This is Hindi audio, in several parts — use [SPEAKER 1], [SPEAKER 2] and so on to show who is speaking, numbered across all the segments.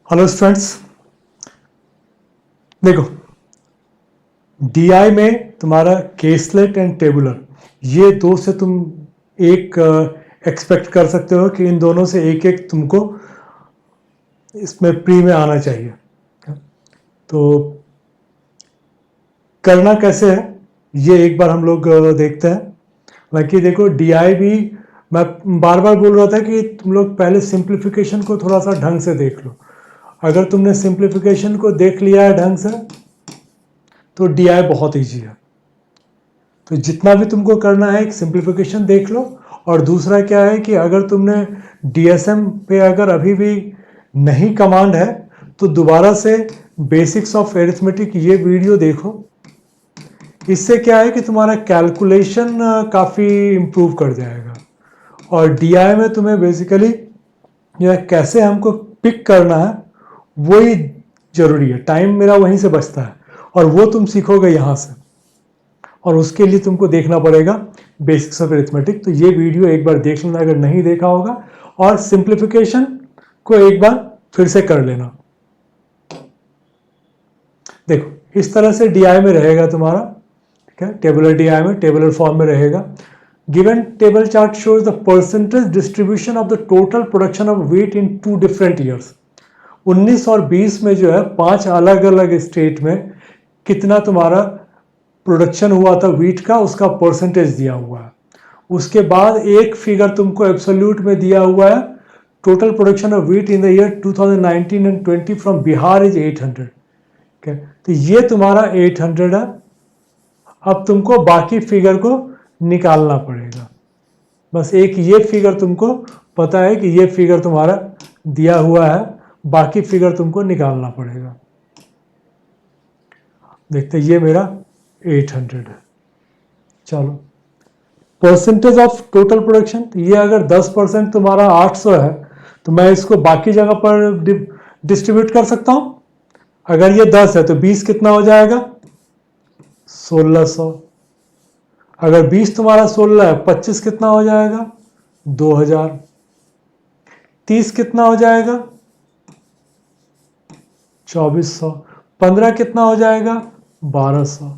[SPEAKER 1] हेलो स्टूडेंट्स, देखो डीआई में तुम्हारा केसलेट एंड टेबुलर, ये दो से तुम एक एक्सपेक्ट कर सकते हो कि इन दोनों से एक एक तुमको इसमें प्री में आना चाहिए। तो करना कैसे है ये एक बार हम लोग देखते हैं। बाकी देखो डीआई भी मैं बार बार बोल रहा था कि तुम लोग पहले सिंप्लीफिकेशन को थोड़ा सा ढंग से देख लो। अगर तुमने सिंप्लीफिकेशन को देख लिया है ढंग से तो डीआई बहुत ईजी है। तो जितना भी तुमको करना है एक सिंप्लीफिकेशन देख लो। और दूसरा क्या है कि अगर तुमने डीएसएम पे अगर अभी भी नहीं कमांड है तो दोबारा से बेसिक्स ऑफ एरिथमेटिक ये वीडियो देखो। इससे क्या है कि तुम्हारा कैलकुलेशन काफ़ी इम्प्रूव कर जाएगा। और डीआई में तुम्हें बेसिकली यह कैसे हमको पिक करना है वही ज़रूरी है। टाइम मेरा वहीं से बचता है और वो तुम सीखोगे यहाँ से। और उसके लिए तुमको देखना पड़ेगा बेसिक्स ऑफ अरिथमेटिक। तो ये वीडियो एक बार देख लेना अगर नहीं देखा होगा, और सिंप्लीफिकेशन को एक बार फिर से कर लेना। देखो इस तरह से डीआई में रहेगा तुम्हारा, ठीक है। टेबुलर डीआई में टेबुलर फॉर्म में रहेगा। Given table chart shows the percentage distribution of the total production of wheat in 2 different years. 19 और 20 में जो है 5 अलग अलग स्टेट में कितना तुम्हारा प्रोडक्शन हुआ था व्हीट का, उसका परसेंटेज दिया हुआ है। उसके बाद एक फिगर तुमको एब्सोल्यूट में दिया हुआ है, total production of wheat in the year 2019 and 20 from Bihar is 800। तो ये तुम्हारा 800 है। अब तुमको बाकी फिगर को निकालना पड़ेगा। बस एक ये फिगर तुमको पता है कि ये फिगर तुम्हारा दिया हुआ है, बाकी फिगर तुमको निकालना पड़ेगा। देखते ये मेरा 800 है। चलो परसेंटेज ऑफ टोटल प्रोडक्शन, ये अगर 10% तुम्हारा 800 है तो मैं इसको बाकी जगह पर डिस्ट्रीब्यूट कर सकता हूं। अगर ये 10 है तो 20 कितना हो जाएगा, 1600। अगर 20 तुम्हारा 16 है, 25 कितना हो जाएगा, 2000। 30 कितना हो जाएगा, 2400। 15 कितना हो जाएगा, 1200।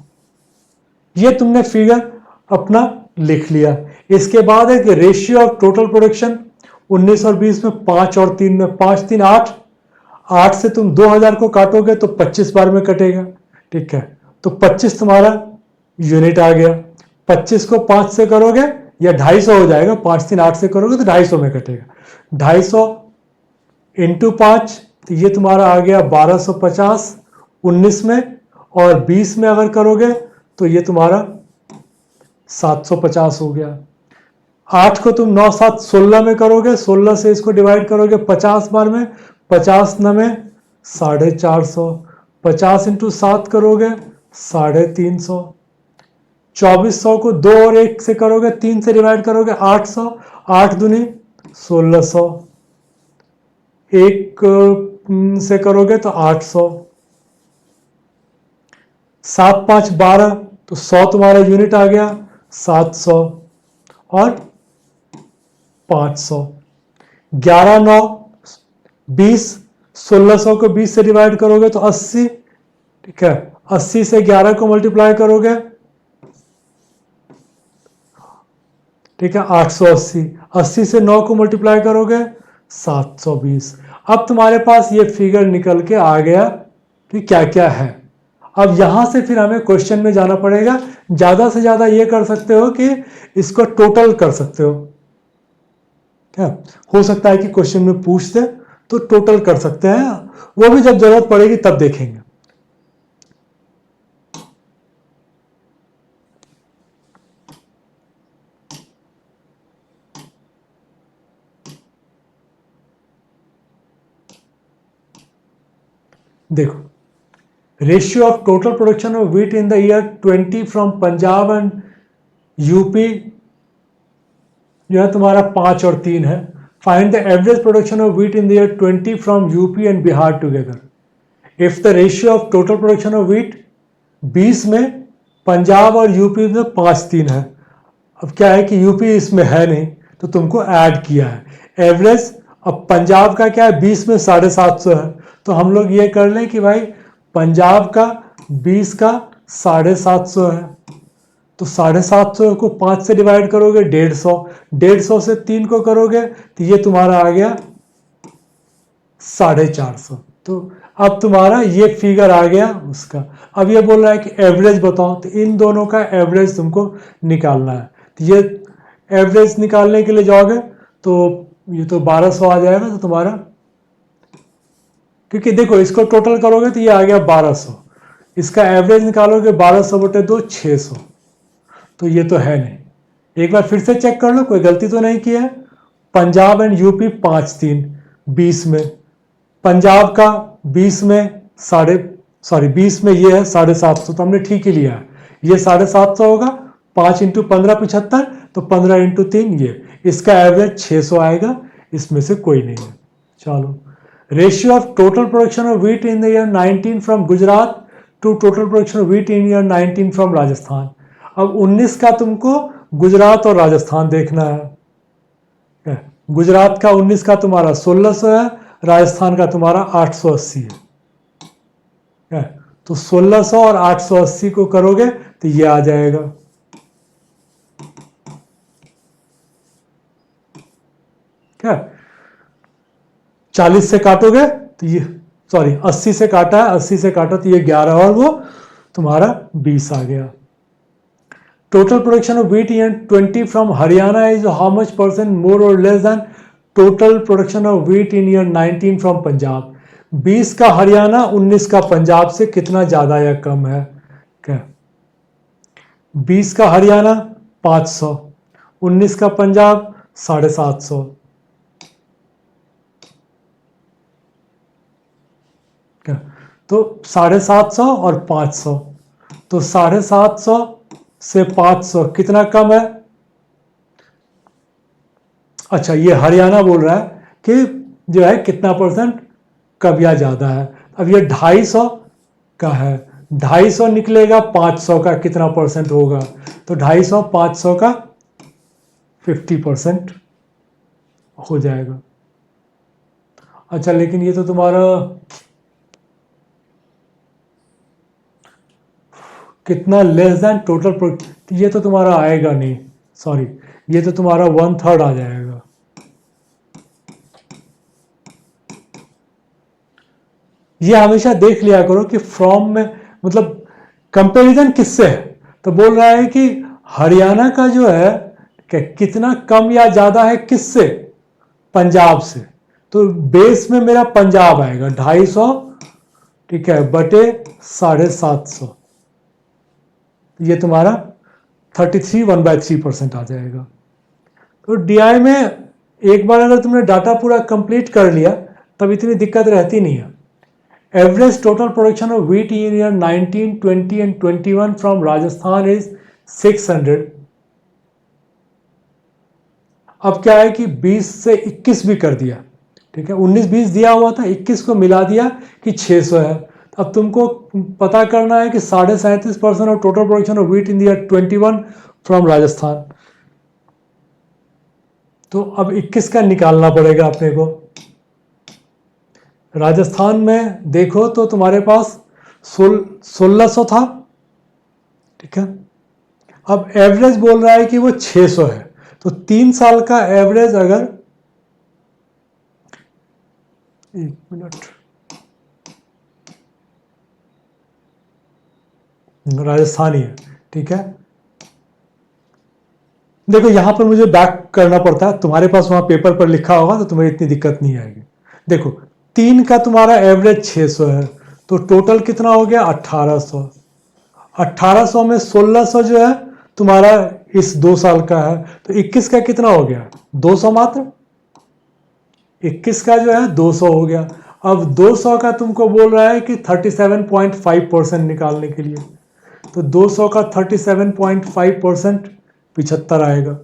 [SPEAKER 1] ये तुमने फिगर अपना लिख लिया। इसके बाद है कि रेशियो ऑफ टोटल प्रोडक्शन 19 और 20 में 5 और 3 में 5 3 8। 8 से तुम 2000 को काटोगे तो 25 बार में कटेगा, ठीक है। तो 25 तुम्हारा यूनिट आ गया। 25 को 5 से करोगे या 250 हो जाएगा। 5 3 8 से करोगे तो 250 में कटेगा। 250 इंटू 5 तो ये तुम्हारा आ गया 1250 19 में। और 20 में अगर करोगे तो ये तुम्हारा 750 हो गया। 8 को तुम 9 7 16 में करोगे, 16 से इसको डिवाइड करोगे 50 बार में, 50 न में 450। 50 इंटू 7 करोगे 350। 2400 को 2 और 1 से करोगे, 3 से डिवाइड करोगे 800। 8 दूनी 1600। 1 से करोगे तो 800। 7 5 12 तो 100 तुम्हारा यूनिट आ गया। 700 और 500। 11 9 20। 1600 को 20 से डिवाइड करोगे तो 80, ठीक है। 80 से 11 को मल्टीप्लाई करोगे, ठीक है, 880। 80 से 9 को मल्टीप्लाई करोगे 720। अब तुम्हारे पास ये फिगर निकल के आ गया कि क्या क्या है। अब यहां से फिर हमें क्वेश्चन में जाना पड़ेगा। ज्यादा से ज्यादा ये कर सकते हो कि इसको टोटल कर सकते हो, क्या हो सकता है कि क्वेश्चन में पूछ दे तो टोटल कर सकते हैं। वो भी जब जरूरत पड़ेगी तब देखेंगे। देखो ratio of total production of wheat in the year 20 from Punjab and UP जो है तुम्हारा 5 और 3 है। Find the average production of wheat in the year 20 from UP and Bihar together. If the ratio of total production of wheat 20 में पंजाब और यूपी में 5 3 है। अब क्या है कि यूपी इसमें है नहीं तो तुमको ऐड किया है एवरेज। अब पंजाब का क्या है, 20 में 750 है तो हम लोग ये कर लें कि भाई पंजाब का 20 का 750 है, तो 750 को 5 से डिवाइड करोगे 150, 150 से 3 को करोगे तो ये तुम्हारा आ गया 450। तो अब तुम्हारा ये फिगर आ गया उसका। अब ये बोल रहा है कि एवरेज बताओ, तो इन दोनों का एवरेज तुमको निकालना है। तो ये एवरेज निकालने के लिए जाओगे तो ये तो 1200 आ जाएगा तो तुम्हारा, क्योंकि देखो इसको टोटल करोगे तो ये आ गया 1200, इसका एवरेज निकालोगे 1200 बटे 2 600, तो ये तो है नहीं। एक बार फिर से चेक कर लो कोई गलती तो नहीं किया है। पंजाब एंड यूपी 5-3 20 में, पंजाब का 20 में 20 में ये है 750, तो हमने ठीक ही लिया है। ये 750 होगा, 5 इंटू 15 75, तो 15 इंटू 3 ये, इसका एवरेज 600 आएगा, इसमें से कोई नहीं है। चलो, ratio of total production of wheat in the year 19 from Gujarat to total production of wheat in year 19 from Rajasthan. अब 19 का तुमको गुजरात और राजस्थान देखना है। गुजरात का 19 का तुम्हारा 1600 है, राजस्थान का तुम्हारा 880 है। तो 1600 और 880 को करोगे तो ये आ जाएगा। क्या 40 से काटोगे तो ये, सॉरी 80 से काटा है, 80 से काटा तो ये 11 और वो तुम्हारा 20 आ गया। Total production of wheat in 20 from Haryana is how much percent more और less than total production of wheat in year 19 from Punjab. 20 का हरियाणा, 19 का पंजाब से कितना ज्यादा या कम है? क्या 20 का हरियाणा 500, 19 का पंजाब 750। क्या तो 750 और 500, तो 750 से 500 कितना कम है? अच्छा, ये हरियाणा बोल रहा है कि जो है कितना परसेंट कम या ज्यादा है। अब ये 250 का है, 250 निकलेगा 500 का कितना परसेंट होगा? तो 250 500 का 50% हो जाएगा। अच्छा, लेकिन ये तो तुम्हारा कितना लेस देन टोटल, ये तो तुम्हारा आएगा नहीं, सॉरी, ये तो तुम्हारा 1/3 आ जाएगा। ये हमेशा देख लिया करो कि फ्रॉम में मतलब कंपैरिजन किससे है। तो बोल रहा है कि हरियाणा का जो है कितना कम या ज्यादा है किससे? पंजाब से। तो बेस में मेरा पंजाब आएगा 250, ठीक है, बटे 750, ये तुम्हारा 33 1/3% आ जाएगा। तो डीआई में एक बार अगर तुमने डाटा पूरा कंप्लीट कर लिया तब इतनी दिक्कत रहती नहीं है। Average total production of wheat in year 19, 20 and 21 from Rajasthan is 600। अब क्या है कि 20 से 21 भी कर दिया, ठीक है, 19-20 दिया हुआ था, 21 को मिला दिया कि 600 है। अब तुमको पता करना है कि 37.5% of total production of wheat in year 21 from Rajasthan. तो अब 21 का निकालना पड़ेगा अपने को। राजस्थान में देखो तो तुम्हारे पास 1600 था, ठीक है। अब एवरेज बोल रहा है कि वो 600 है, तो 3 साल का एवरेज अगर, एक मिनट, राजस्थानी है, ठीक है। देखो यहां पर मुझे बैक करना पड़ता है, तुम्हारे पास वहां पेपर पर लिखा होगा तो तुम्हें इतनी दिक्कत नहीं आएगी। देखो 3 का तुम्हारा एवरेज 600 है, तो टोटल कितना हो गया 1800। 1800 में 1600 जो है तुम्हारा इस 2 साल का है, तो 21 का कितना हो गया 200 मात्र। 21 का जो है 200 हो गया। अब 200 का तुमको बोल रहा है कि 37.5% निकालने के लिए, तो 200 का 37.5% 75 आएगा।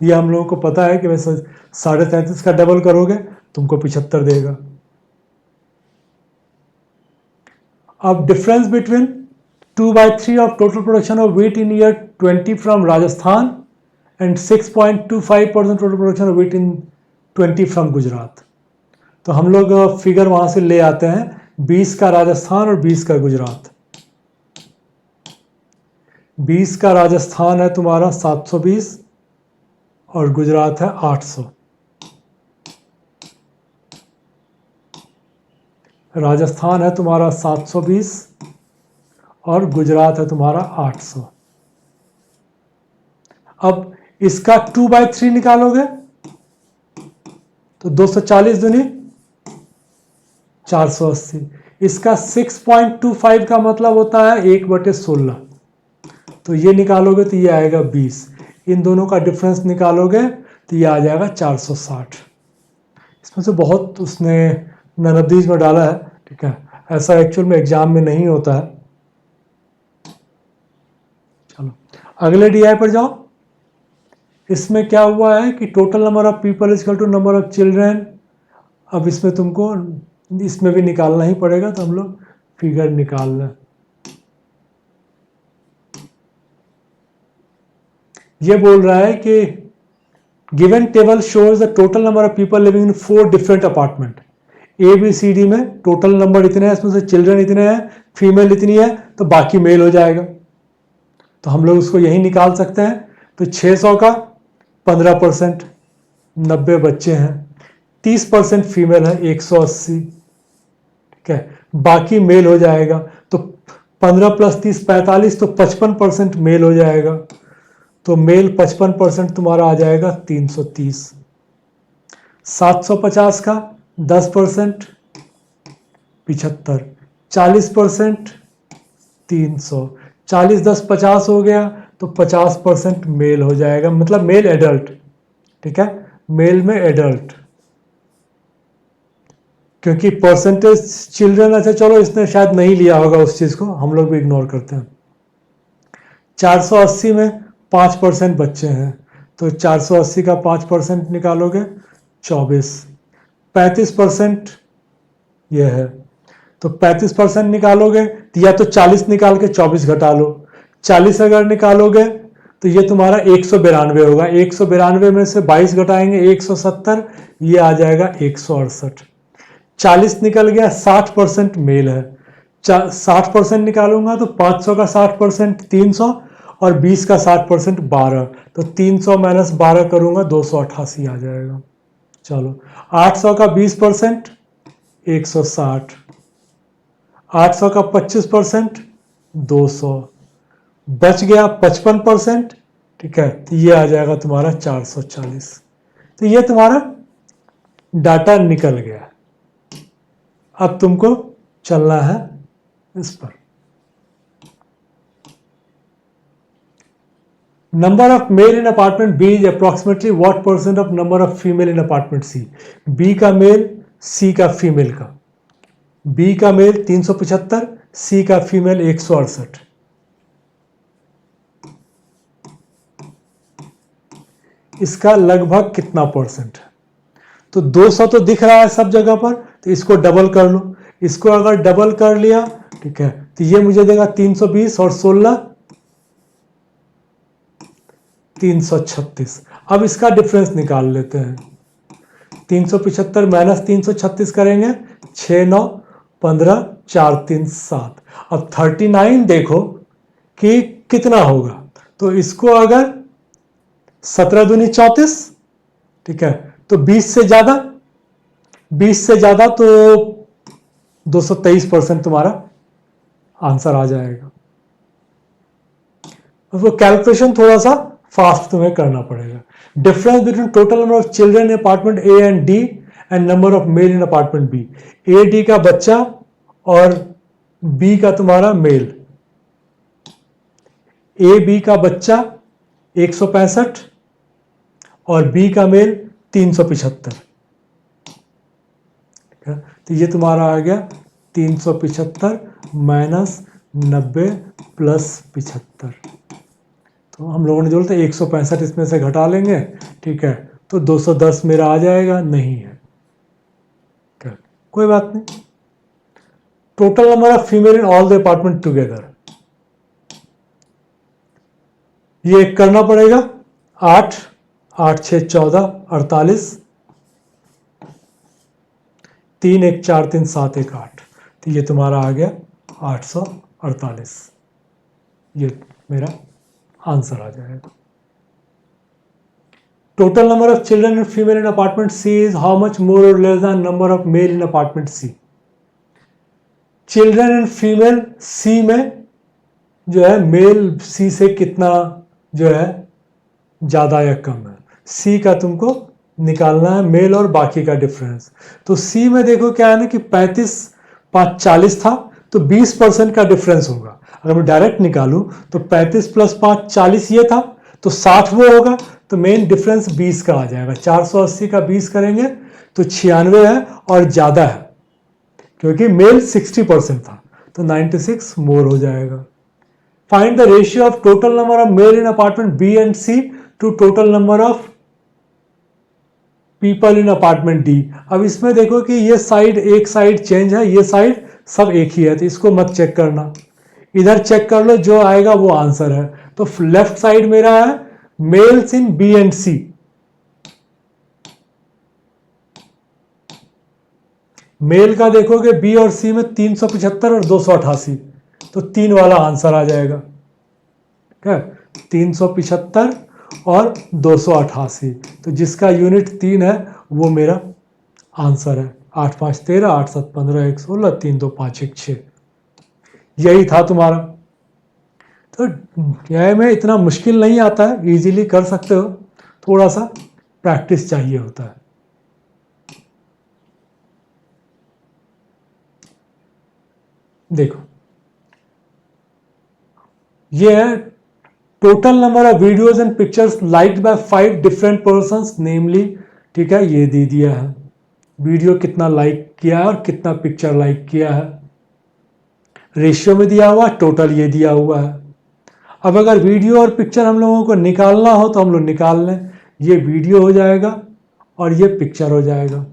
[SPEAKER 1] ये हम लोगों को पता है कि वैसे 37.5 का डबल करोगे तुमको 75 देगा। अब difference between 2/3 of total production of wheat in year 20 from Rajasthan and 6.25% total production of wheat in 20 from Gujarat. तो हम लोग फिगर वहां से ले आते हैं। 20 का राजस्थान और 20 का गुजरात। 20 का राजस्थान है तुम्हारा 720 और गुजरात है 800। राजस्थान है तुम्हारा 720 और गुजरात है तुम्हारा 800। अब इसका 2/3 निकालोगे तो 240 दूनी 480। इसका 6.25 का मतलब होता है 1/16। तो ये निकालोगे तो ये आएगा 20। इन दोनों का डिफरेंस निकालोगे तो ये आ जाएगा 460। इसमें से बहुत उसने ननदीज में डाला है, ठीक है, ऐसा एक्चुअल में एग्जाम में नहीं होता है। चलो अगले डीआई पर जाओ। इसमें क्या हुआ है कि total number of people is equal to number of children. अब इसमें तुमको इसमें भी निकालना ही पड़ेगा, तो हम लोग फिगर निकाल लें। ये बोल रहा है कि given table shows the total number of people living in 4 different apartment. A B C D में टोटल नंबर इतने हैं, इसमें से चिल्ड्रन इतने हैं, फीमेल इतनी है, तो बाकी मेल हो जाएगा। तो हम लोग उसको यही निकाल सकते हैं। तो 600 का 15%, 90 बच्चे हैं, 30% फीमेल है 180, ठीक है, बाकी मेल हो जाएगा। तो 15 + 30 45, तो 55% मेल हो जाएगा। तो मेल 55% तुम्हारा आ जाएगा 330। 750 का 10% 75, 40% 300, 40 10 50 हो गया, तो 50% मेल हो जाएगा, मतलब मेल एडल्ट, ठीक है, मेल में एडल्ट। क्योंकि परसेंटेज चिल्ड्रन, अच्छा चलो इसने शायद नहीं लिया होगा उस चीज को, हम लोग भी इग्नोर करते हैं। 480 में 5% बच्चे हैं, तो 480 का 5% निकालोगे 24। 35% ये है, तो 35% निकालोगे तो या तो 40 निकाल के 24 घटा लो। 40 अगर निकालोगे तो ये तुम्हारा 192 होगा। 192 में से 22 घटाएंगे 170, ये आ जाएगा 168। 40 निकल गया, 60% मेल है। 60% निकालूंगा तो 500 का 60% 300 और 20 का 60% 12। तो 300 माइनस 12 करूंगा 288 आ जाएगा। चलो 800 का 20% 160, 800 का 25% 200, बच गया 55%, ठीक है, तो ये आ जाएगा तुम्हारा 440। तो ये तुम्हारा डाटा निकल गया। अब तुमको चलना है इस पर। Number of male in apartment B is approximately what % of number of female in apartment C. B का मेल, सी का फीमेल का। बी का मेल 375, सी का फीमेल 168। इसका लगभग कितना % है? तो 200 तो दिख रहा है सब जगह पर, तो इसको डबल कर लो। इसको अगर डबल कर लिया, ठीक है, तो ये मुझे देगा 320 और 16 336। अब इसका डिफरेंस निकाल लेते हैं। 375 माइनस 336 करेंगे, 6 9 15 4 3 7। अब 39 देखो कि कितना होगा। तो इसको अगर 17 दूनी 34, ठीक है, तो 20 से ज्यादा, 20 से ज्यादा तो 223% तुम्हारा आंसर आ जाएगा। वो कैलकुलेशन थोड़ा सा फास्ट तुम्हें करना पड़ेगा। Difference between total number of children in apartment A and D and number of male in apartment B. A D का बच्चा और बी का तुम्हारा मेल। ए बी का बच्चा 165 और बी का मेल 375, तो ये तुम्हारा आ गया 375 माइनस 90 प्लस 75। तो हम लोगों ने जोड़ा था 165 इसमें से घटा लेंगे, ठीक है, तो 210 मेरा आ जाएगा, नहीं है, कोई बात नहीं। Total number of female in all the apartment together, ये करना पड़ेगा 8 8 6 14 48, 3 1 4 3 7 1 8, तो ये तुम्हारा आ गया 848। ये मेरा आंसर आ जाएगा। Total number of children and female in apartment C is how much more और less than number of male in apartment C. Children and female C में जो है मेल सी से कितना जो है ज़्यादा या कम है, सी का तुमको निकालना है, मेल और बाकी का डिफरेंस। तो सी में देखो क्या है ना कि 35 5 40 था, तो 20% का डिफरेंस होगा। अगर मैं डायरेक्ट निकालूं तो 35 + 5 40 ये था, तो 60 वो होगा, तो मेन डिफरेंस 20 का आ जाएगा। 480 का 20 करेंगे तो 96 है और ज़्यादा है, क्योंकि मेल 60% था, तो 96 मोर हो जाएगा। Find the ratio of total number of male in apartment B and C to total number of people in apartment D. अब इसमें देखो कि ये साइड एक साइड चेंज है, ये साइड सब एक ही है, तो इसको मत चेक करना, इधर चेक कर लो, जो आएगा वो आंसर है। तो लेफ्ट साइड मेरा है males in B and C. Male का देखोगे बी और सी में 375 और 288, तो 3 वाला आंसर आ जाएगा। क्या 375 और 288, तो जिसका यूनिट 3 है वो मेरा आंसर है। 8 5 13, 8 7 15, 1 16, 3 2 5 1 6, यही था तुम्हारा। तो यह में इतना मुश्किल नहीं आता है, इजीली कर सकते हो, थोड़ा सा प्रैक्टिस चाहिए होता है। देखो ये है total number of videos and pictures liked by 5 different persons namely, ठीक है, ये दे दिया है वीडियो कितना लाइक किया है और कितना पिक्चर लाइक किया है, रेशियो में दिया हुआ, टोटल ये दिया हुआ है। अब अगर वीडियो और पिक्चर हम लोगों को निकालना हो तो हम लोग निकाल लें, ये वीडियो हो जाएगा और ये पिक्चर हो जाएगा।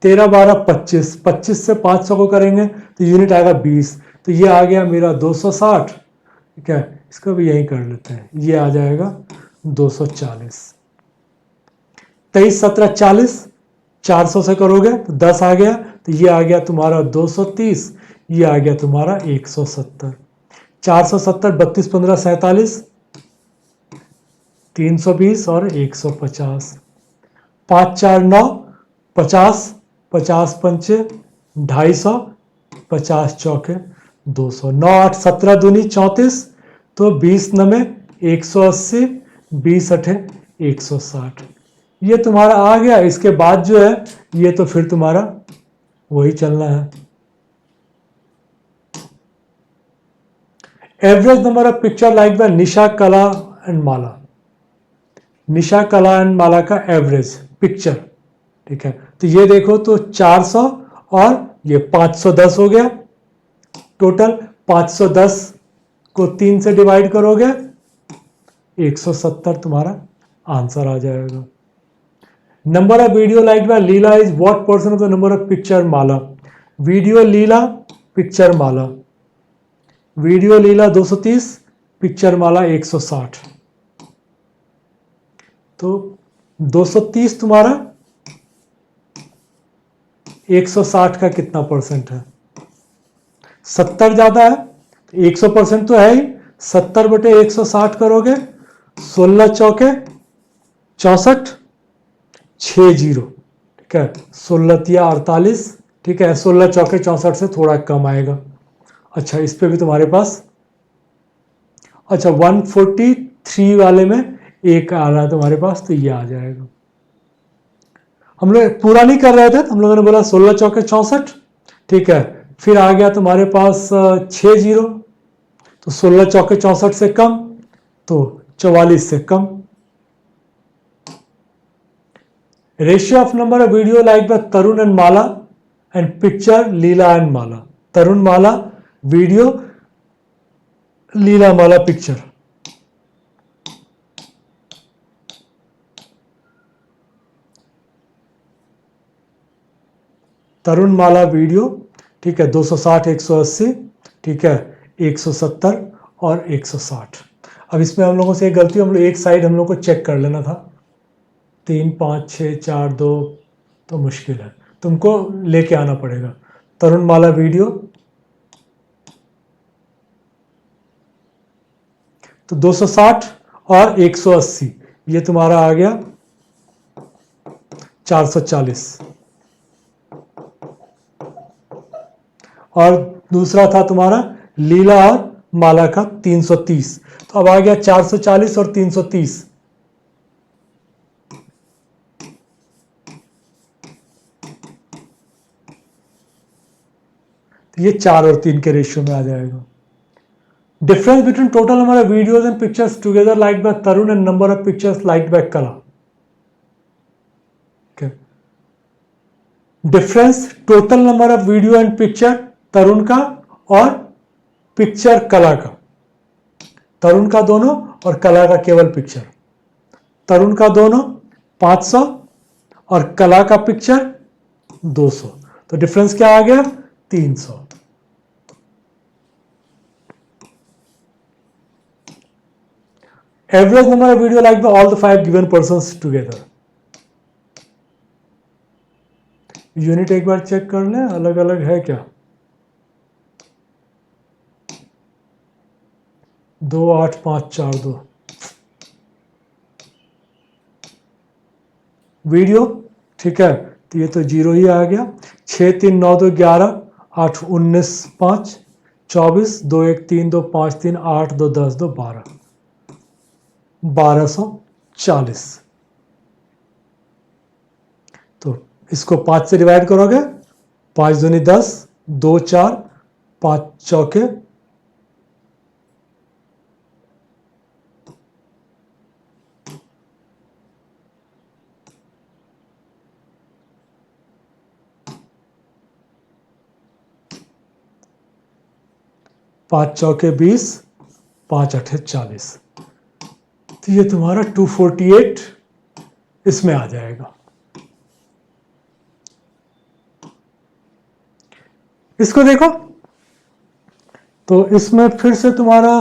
[SPEAKER 1] 13 12 25, 25 से 500 को करेंगे तो यूनिट आएगा 20, तो ये आ गया मेरा 260, ठीक है, इसको भी यही कर लेते हैं, ये आ जाएगा 240। 23 17 40, 400 से करोगे तो 10 आ गया, तो ये आ गया तुम्हारा 230, ये आ गया तुम्हारा 170। 470 32 15 47, 320 और 150। 5 4 9 50, 50 पंचे 250, 50 चौके 200, 9 8 17 दूनी 34, तो 20 9 180, 20 8 160, ये तुम्हारा आ गया। इसके बाद जो है ये तो फिर तुम्हारा वही चलना है। Average number of picture like by Nisha Kala and Mala, Nisha Kala and माला का एवरेज पिक्चर, ठीक है, तो ये देखो तो 400 और ये 510 हो गया टोटल। 510 को 3 से डिवाइड करोगे 170 तुम्हारा आंसर आ जाएगा। Number of video like by Leela is what percent of the number of picture Mala. Video Leela, picture Mala, video Leela 230, picture Mala 160, तो 230 तुम्हारा 160 का कितना परसेंट है, 70 ज्यादा है, 100% तो है ही, 70 बटे 160 करोगे 16 चौके 64 60, ठीक है, 16 तिया 48, ठीक है, 16 चौके 64 से थोड़ा कम आएगा। अच्छा इस पे भी तुम्हारे पास, अच्छा 143 वाले में एक आ रहा है तुम्हारे पास, तो ये आ जाएगा। हम लोग पूरा नहीं कर रहे थे, हम लोगों ने बोला 16 चौके 64, ठीक है, फिर आ गया तुम्हारे पास 60, तो 16 चौके 64 से कम, तो 44 से कम। Ratio of number of video like by Tarun and Mala and picture Leela and Mala, Tarun Mala video, Leela Mala picture. Tarun Mala video, ठीक है, 260 180, ठीक है, 170 और 160। अब इसमें हम लोगों से एक गलती, हम लोग एक साइड हम लोग को चेक कर लेना था, 3 5 6 4 2, तो मुश्किल है, तुमको लेके आना पड़ेगा। तरुणमाला वीडियो, तो 260 और 180, ये तुम्हारा आ गया 440। और दूसरा था तुम्हारा लीला और माला का 330। तो अब आ गया 440 और 330। तो ये 4 और 3 के रेशियो में आ जाएगा। Difference between total number of videos and pictures together liked by Tarun and number of pictures liked by Kala. Difference total number of video and picture Tarun का और पिक्चर कला का। तरुण का दोनों और कला का केवल पिक्चर। तरुण का दोनों 500 और कला का पिक्चर 200। तो डिफरेंस क्या आ गया? 300। Average number of video like by all the 5 given persons together. Unit एक बार चेक कर लें, अलग अलग है क्या? 28542 वीडियो, ठीक है। तो ये तो 0 ही आ गया। 6 3 9 2 11 8 19 5 24 2 1 3 2 5 3 8 2 10 2 12 1240। तो इसको 5 से डिवाइड करोगे, 5 दूनी 10, 2 4, 5 चौके 5 चौके 20, 5 8 40। तो ये तुम्हारा 248 इसमें आ जाएगा। इसको देखो, तो इसमें फिर से तुम्हारा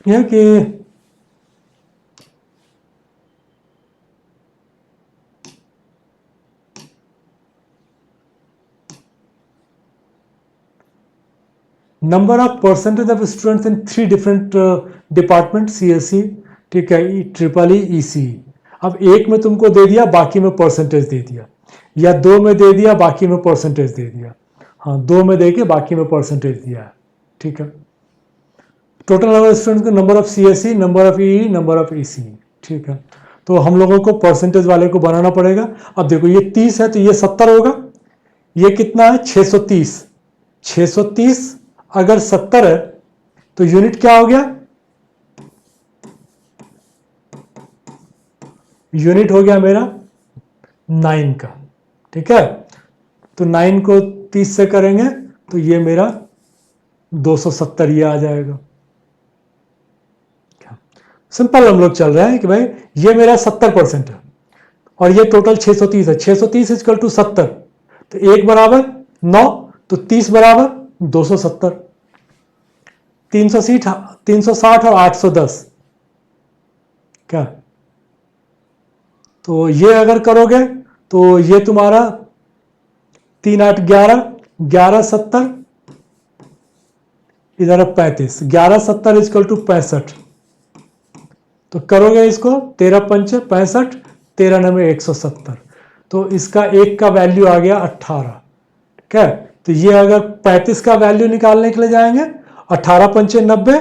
[SPEAKER 1] यह कि number of percentage of students in 3 different department, CSE, ठीक है, ट्रिपल ECE। अब एक में तुमको दे दिया, बाकी में परसेंटेज दे दिया, या 2 में दे दिया, बाकी में परसेंटेज दे दिया। हाँ, 2 में देके बाकी में परसेंटेज दिया है, ठीक है। टोटल नंबर ऑफ स्टूडेंट्स का number of CSE, number of EE, number of ECE, ठीक है। तो हम लोगों को परसेंटेज वाले को बनाना पड़ेगा। अब देखो ये 30 है तो ये 70 होगा। ये कितना है? 630। 630 अगर 70 है तो यूनिट क्या हो गया? यूनिट हो गया मेरा 9 का, ठीक है। तो 9 को 30 से करेंगे तो ये मेरा 270 ये आ जाएगा। सिंपल हम लोग चल रहे हैं कि भाई ये मेरा 70% है और ये टोटल 630 है। 630 इक्वल टू 70, तो 1 बराबर 9, तो 30 बराबर 270। 360 और 810, क्या? तो ये अगर करोगे तो ये तुम्हारा 3 8 11, 11 70, इधर 35, 11 70 इक्वल टू 65। तो करोगे इसको 13 पंचे 65, 13 नंबर 170। तो इसका एक का वैल्यू आ गया 18, ठीक है। तो ये अगर 35 का वैल्यू निकालने के लिए जाएंगे, 18 पंचे 90,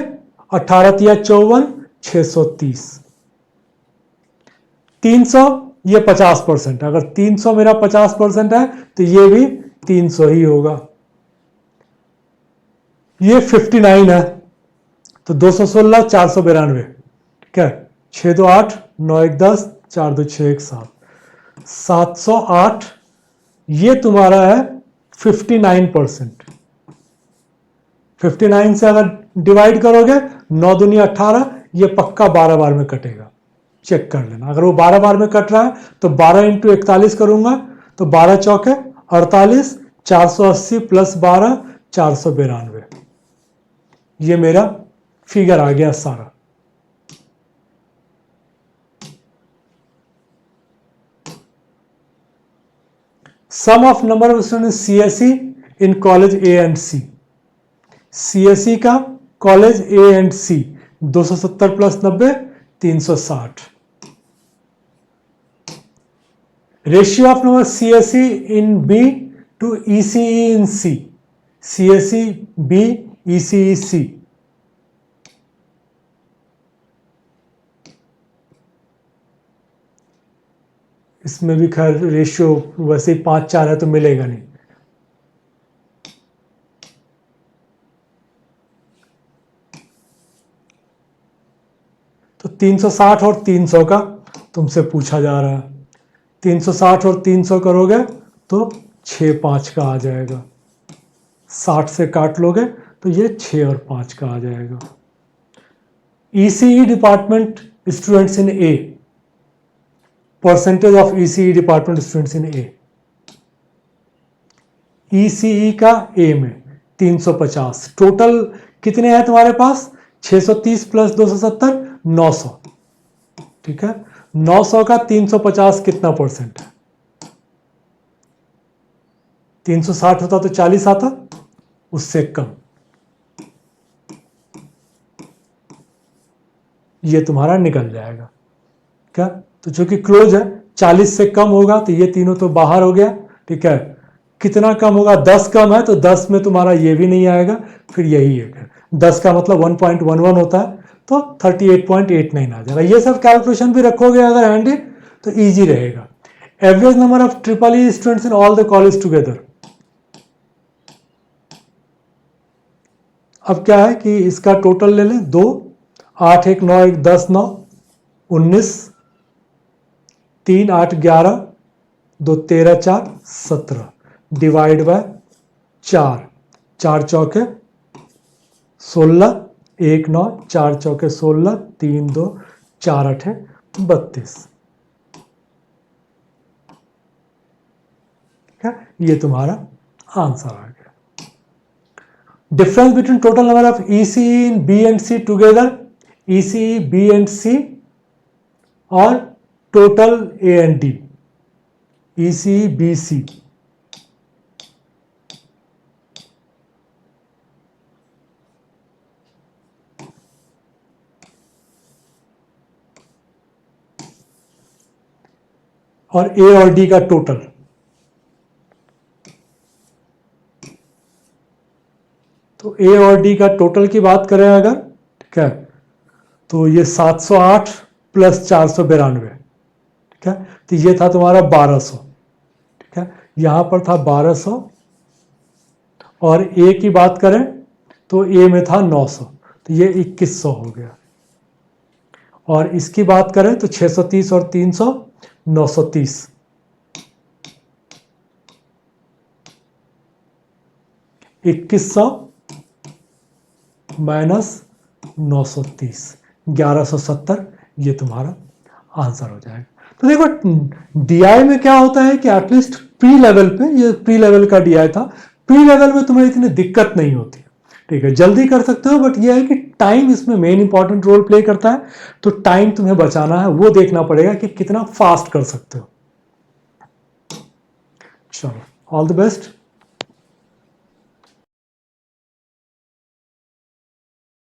[SPEAKER 1] 18 तिया 54, 630। 300 ये 50%, अगर 300 मेरा 50% है तो ये भी 300 ही होगा। ये 59 है तो 216, 492, ठीक है। 6 2 8, 9 1 10, 4 2 6 1 7, 708। ये तुम्हारा है 59%। 59 से अगर डिवाइड करोगे, 9 दूनी 18, ये पक्का 12 बार में कटेगा, चेक कर लेना। अगर वो 12 बार में कट रहा है तो 12 इंटू 41 करूंगा तो 12 चौके 48, 480 प्लस 12, 492। ये मेरा फिगर आ गया सारा। Sum of number of student CSE in college A and C, CSE का college A and C 270 plus 90 360. Ratio of number CSE in B to ECE in C, CSE B ECE C. इसमें भी खैर रेशियो वैसे ही 5-4 है तो मिलेगा नहीं. तो 360 और 300 का तुमसे पूछा जा रहा है. 360 और 300 करोगे तो 6-5 का आ जाएगा. 60 से काट लोगे तो ये 6 और 5 का आ जाएगा. ECE department students in A, percentage of ECE department students in A. ECE का A में 350. टोटल कितने हैं तुम्हारे पास? 630 प्लस 270 900. ठीक है, 900 का 350 कितना परसेंट है? 360 होता तो 40 आता, उससे कम. ये तुम्हारा निकल जाएगा क्या? तो चूंकि क्लोज है, 40 से कम होगा तो ये तीनों तो बाहर हो गया. ठीक है, कितना कम होगा? 10 कम है तो 10 में तुम्हारा ये भी नहीं आएगा, फिर यही है. 10 का मतलब 1.11 होता है तो 38.89 आ जाएगा. ये सब कैलकुलेशन भी रखोगे अगर हैंडी तो इजी रहेगा. Average number of EEE students in all the college together. अब क्या है कि इसका टोटल ले लें. 2 8 1 9 1 10 9 19 3 8 11 2 13 4 17 डिवाइड बाय 4 4 चौके 16 1 9 4 चौके 16 3 2 4 8 32. ठीक है, ये तुम्हारा आंसर आ गया. Difference between total number of ECE in B and C together, ECE B and C और total A and D, ECE B C. और A और D का टोटल. तो A और D का टोटल की बात करें अगर, ठीक है, तो ये 708 प्लस 492. ठीक है, तो ये था तुम्हारा 1200. ठीक है, यहां पर था 1200. और A की बात करें तो A में था 900, तो ये 2100 हो गया. और इसकी बात करें तो 630 और 300 930. $2100 माइनस 930 1170. ये तुम्हारा आंसर हो जाएगा. तो देखो DI में क्या होता है कि एटलीस्ट प्री लेवल पे, ये प्री लेवल का DI था, प्री लेवल में तुम्हें इतनी दिक्कत नहीं होती. ठीक है, जल्दी कर सकते हो, बट ये है कि टाइम इसमें मेन इंपॉर्टेंट रोल प्ले करता है. तो टाइम तुम्हें बचाना है, वो देखना पड़ेगा कि कितना फास्ट कर सकते हो. चलो, ऑल द बेस्ट.